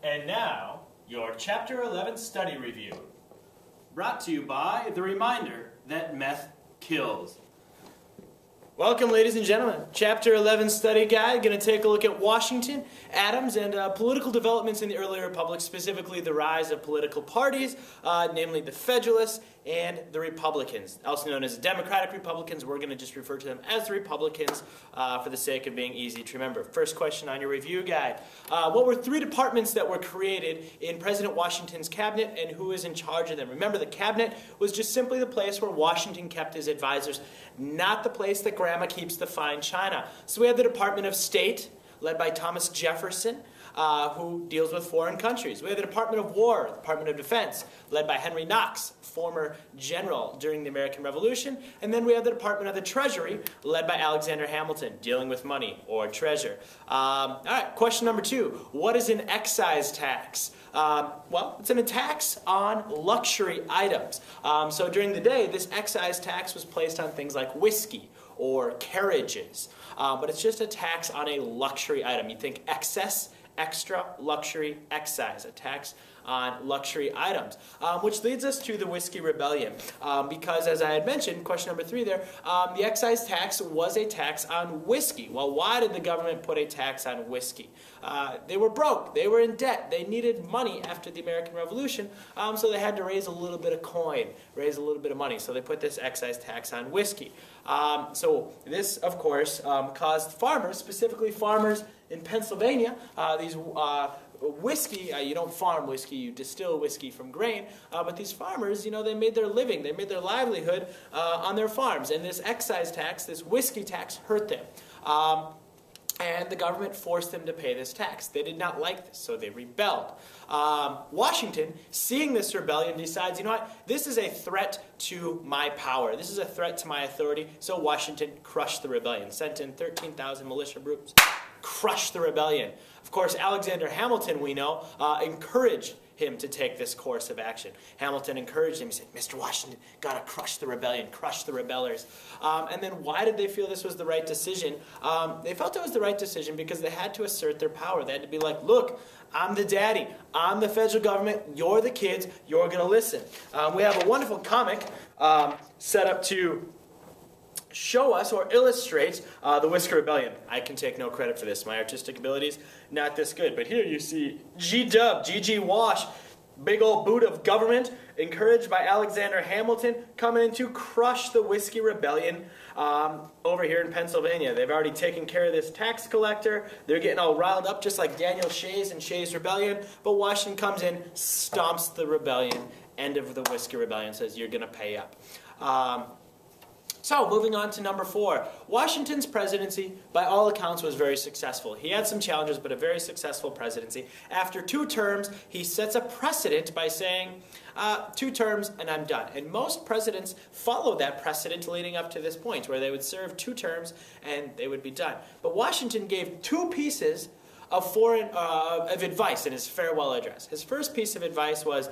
And now, your Chapter 11 study review. Brought to you by the reminder that meth kills. Welcome, ladies and gentlemen. Chapter 11 study guide. Going to take a look at Washington, Adams, and political developments in the early republic, specifically the rise of political parties, namely the Federalists and the Republicans, also known as Democratic Republicans. We're going to just refer to them as the Republicans for the sake of being easy to remember. First question on your review guide. What were three departments that were created in President Washington's cabinet, and who is in charge of them? Remember, the cabinet was just simply the place where Washington kept his advisors, not the place that Grandma keeps the fine china. So we have the Department of State, led by Thomas Jefferson, who deals with foreign countries. We have the Department of War, the Department of Defense, led by Henry Knox, former general during the American Revolution. And then we have the Department of the Treasury, led by Alexander Hamilton, dealing with money or treasure. All right, question number 2. What is an excise tax? Well, it's a tax on luxury items. So during the day, this excise tax was placed on things like whiskey or carriages. But it's just a tax on a luxury item. You think excess, extra, luxury, excise, a tax on luxury items. Which leads us to the Whiskey Rebellion. Because as I had mentioned, question number 3 there, the excise tax was a tax on whiskey. Well, why did the government put a tax on whiskey? They were broke. They were in debt. They needed money after the American Revolution, so they had to raise a little bit of coin, raise a little bit of money. So they put this excise tax on whiskey. So this, of course, caused farmers, specifically farmers in Pennsylvania, these whiskey, you don't farm whiskey, you distill whiskey from grain, but these farmers, they made their living, they made their livelihood on their farms, and this excise tax, this whiskey tax, hurt them. And the government forced them to pay this tax. They did not like this, so they rebelled. Washington, seeing this rebellion, decides, you know what, this is a threat to my power. This is a threat to my authority, so Washington crushed the rebellion, sent in 13,000 militia groups, crushed the rebellion. Of course, Alexander Hamilton, we know, encouraged him to take this course of action. Hamilton encouraged him. He said, Mr. Washington, gotta crush the rebellion, crush the rebellers. And then why did they feel this was the right decision? They felt it was the right decision because they had to assert their power. They had to be like, look, I'm the daddy. I'm the federal government. You're the kids. You're going to listen. We have a wonderful comic set up to show us or illustrate the Whiskey Rebellion. I can take no credit for this. My artistic abilities, not this good. But here you see G-Dub, G.G. Wash, big old boot of government, encouraged by Alexander Hamilton, coming in to crush the Whiskey Rebellion over here in Pennsylvania. They've already taken care of this tax collector. They're getting all riled up, just like Daniel Shays and Shays' Rebellion. But Washington comes in, stomps the rebellion, end of the Whiskey Rebellion, says, you're going to pay up. So, moving on to number 4. Washington's presidency, by all accounts, was very successful. He had some challenges, but a very successful presidency. After 2 terms, he sets a precedent by saying, 2 terms and I'm done. And most presidents follow that precedent leading up to this point, where they would serve 2 terms and they would be done. But Washington gave 2 pieces of of advice in his farewell address. His first piece of advice was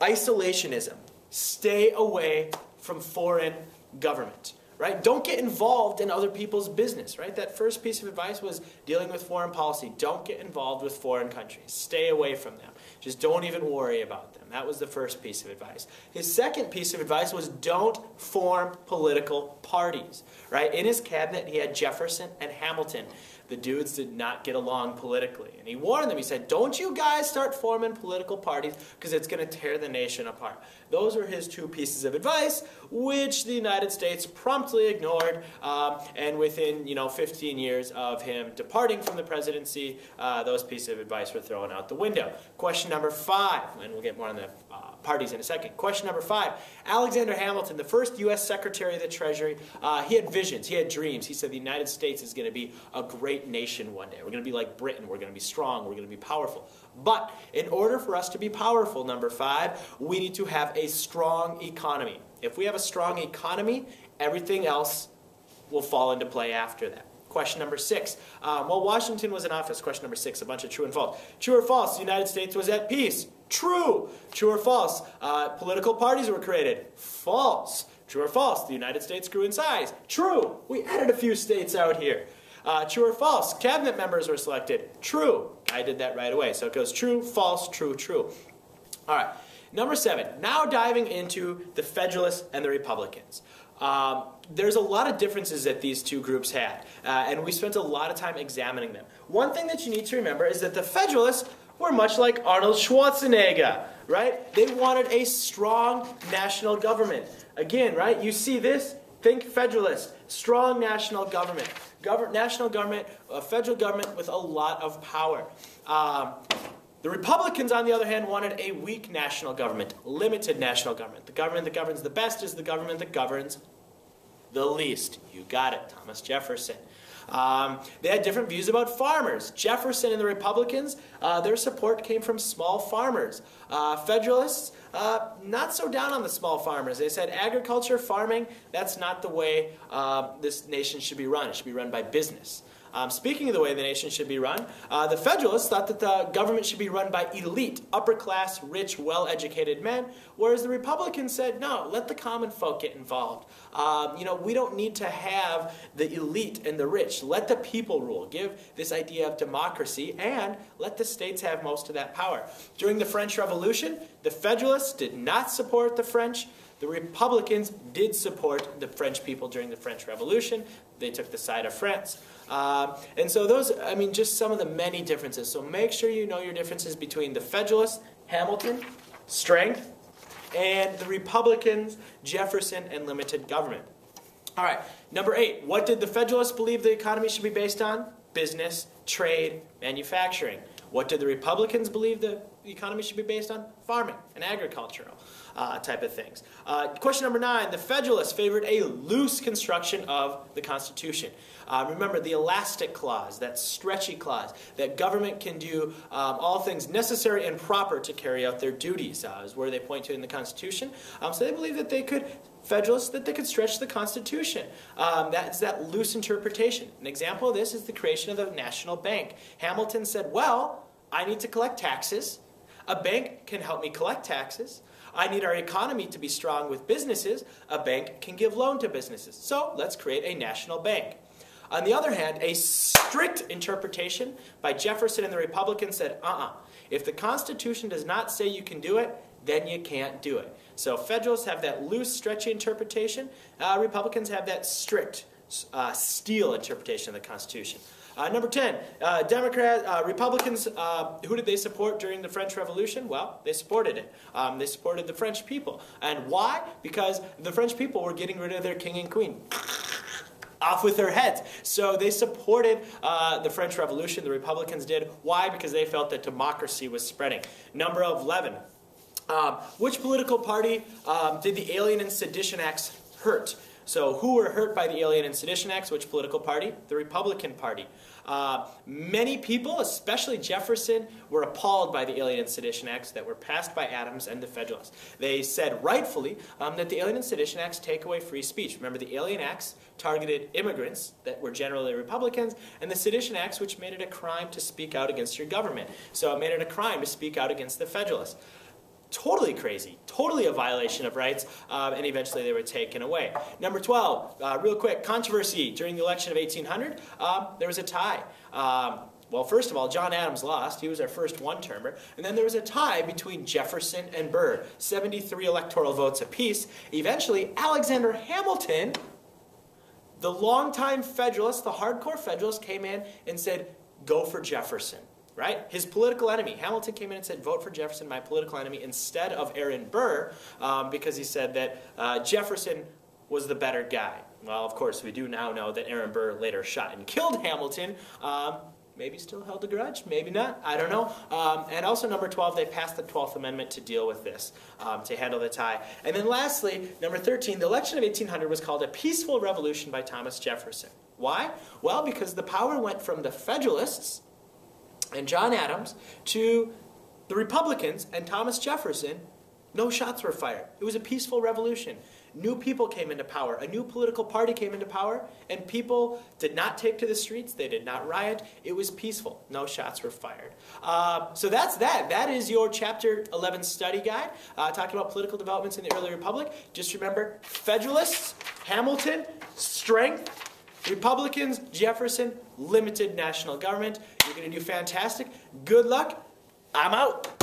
isolationism. Stay away from foreign government, right? Don't get involved in other people's business, right? That first piece of advice was dealing with foreign policy. Don't get involved with foreign countries. Stay away from them. Just don't even worry about them. That was the first piece of advice. His second piece of advice was don't form political parties, right? In his cabinet, he had Jefferson and Hamilton. The dudes did not get along politically. And he warned them. He said, don't you guys start forming political parties because it's going to tear the nation apart. Those were his 2 pieces of advice, which the United States promptly ignored. And within 15 years of him departing from the presidency, those pieces of advice were thrown out the window. Question number 5, and we'll get more on the parties in a second. Question number 5. Alexander Hamilton, the first U.S. Secretary of the Treasury, he had visions, he had dreams. He said the United States is going to be a great nation one day. We're going to be like Britain. We're going to be strong. We're going to be powerful. But in order for us to be powerful, number 5, we need to have a strong economy. If we have a strong economy, everything else will fall into play after that. Question number 6. While Washington was in office, question number 6, a bunch of true and false. True or false, the United States was at peace? True. True or false, political parties were created? False. True or false, the United States grew in size? True. We added a few states out here. True or false, cabinet members were selected? True. I did that right away. So it goes true, false, true, true. All right. Number 7, now diving into the Federalists and the Republicans. There's a lot of differences that these two groups had, and we spent a lot of time examining them. One thing that you need to remember is that the Federalists were much like Arnold Schwarzenegger, right? They wanted a strong national government. Again, right, you see this, think Federalist, strong national government. National government, a federal government with a lot of power. The Republicans, on the other hand, wanted a weak national government, limited national government. The government that governs the best is the government that governs the least. You got it, Thomas Jefferson. They had different views about farmers. Jefferson and the Republicans, their support came from small farmers. Federalists, not so down on the small farmers. They said agriculture, farming, that's not the way this nation should be run. It should be run by business. Speaking of the way the nation should be run, the Federalists thought that the government should be run by elite, upper-class, rich, well-educated men, whereas the Republicans said, no, let the common folk get involved. We don't need to have the elite and the rich. Let the people rule. Give this idea of democracy, and let the states have most of that power. During the French Revolution, the Federalists did not support the French. The Republicans did support the French people during the French Revolution. They took the side of France. And so those, just some of the many differences. So make sure you know your differences between the Federalists, Hamilton, strength, and the Republicans, Jefferson, and limited government. All right, number 8. What did the Federalists believe the economy should be based on? Business, trade, manufacturing. What did the Republicans believe the economy should be based on? Farming and agricultural type of things. Question number 9. The Federalists favored a loose construction of the Constitution. Remember the elastic clause, that stretchy clause, that government can do all things necessary and proper to carry out their duties, is where they point to in the Constitution. So they believe that they could, Federalists, that they could stretch the Constitution. That's that loose interpretation. An example of this is the creation of the National Bank. Hamilton said, well, I need to collect taxes. A bank can help me collect taxes. I need our economy to be strong with businesses. A bank can give loan to businesses. So let's create a national bank. On the other hand, a strict interpretation by Jefferson and the Republicans said, if the Constitution does not say you can do it, then you can't do it. So Federalists have that loose, stretchy interpretation. Republicans have that strict, steel interpretation of the Constitution. Number 10, Republicans, who did they support during the French Revolution? Well, they supported it. They supported the French people. And why? Because the French people were getting rid of their king and queen. Off with their heads. So they supported the French Revolution, the Republicans did. Why? Because they felt that democracy was spreading. Number 11, which political party did the Alien and Sedition Acts hurt? So who were hurt by the Alien and Sedition Acts? Which political party? The Republican Party. Many people, especially Jefferson, were appalled by the Alien and Sedition Acts that were passed by Adams and the Federalists. They said rightfully that the Alien and Sedition Acts take away free speech. Remember, the Alien Acts targeted immigrants that were generally Republicans, and the Sedition Acts, which made it a crime to speak out against your government. So it made it a crime to speak out against the Federalists. Totally crazy, totally a violation of rights, and eventually they were taken away. Number 12, real quick, controversy. During the election of 1800, there was a tie. Well, first of all, John Adams lost. He was our first one-termer. And then there was a tie between Jefferson and Burr, 73 electoral votes apiece. Eventually, Alexander Hamilton, the longtime Federalist, the hardcore Federalist, came in and said, go for Jefferson. Right? His political enemy. Hamilton came in and said, vote for Jefferson, my political enemy, instead of Aaron Burr, because he said that Jefferson was the better guy. Well, of course, we do now know that Aaron Burr later shot and killed Hamilton. Maybe still held a grudge, maybe not, I don't know. And also number 12, they passed the 12th Amendment to deal with this, to handle the tie. And then lastly, number 13, the election of 1800 was called a peaceful revolution by Thomas Jefferson. Why? Well, because the power went from the Federalists and John Adams to the Republicans and Thomas Jefferson. No shots were fired. It was a peaceful revolution. New people came into power. A new political party came into power, and people did not take to the streets. They did not riot. It was peaceful. No shots were fired. So that's that. That is your Chapter 11 study guide, talking about political developments in the early republic. Just remember, Federalists, Hamilton, strength, Republicans, Jefferson, limited national government. You're going to do fantastic. Good luck. I'm out.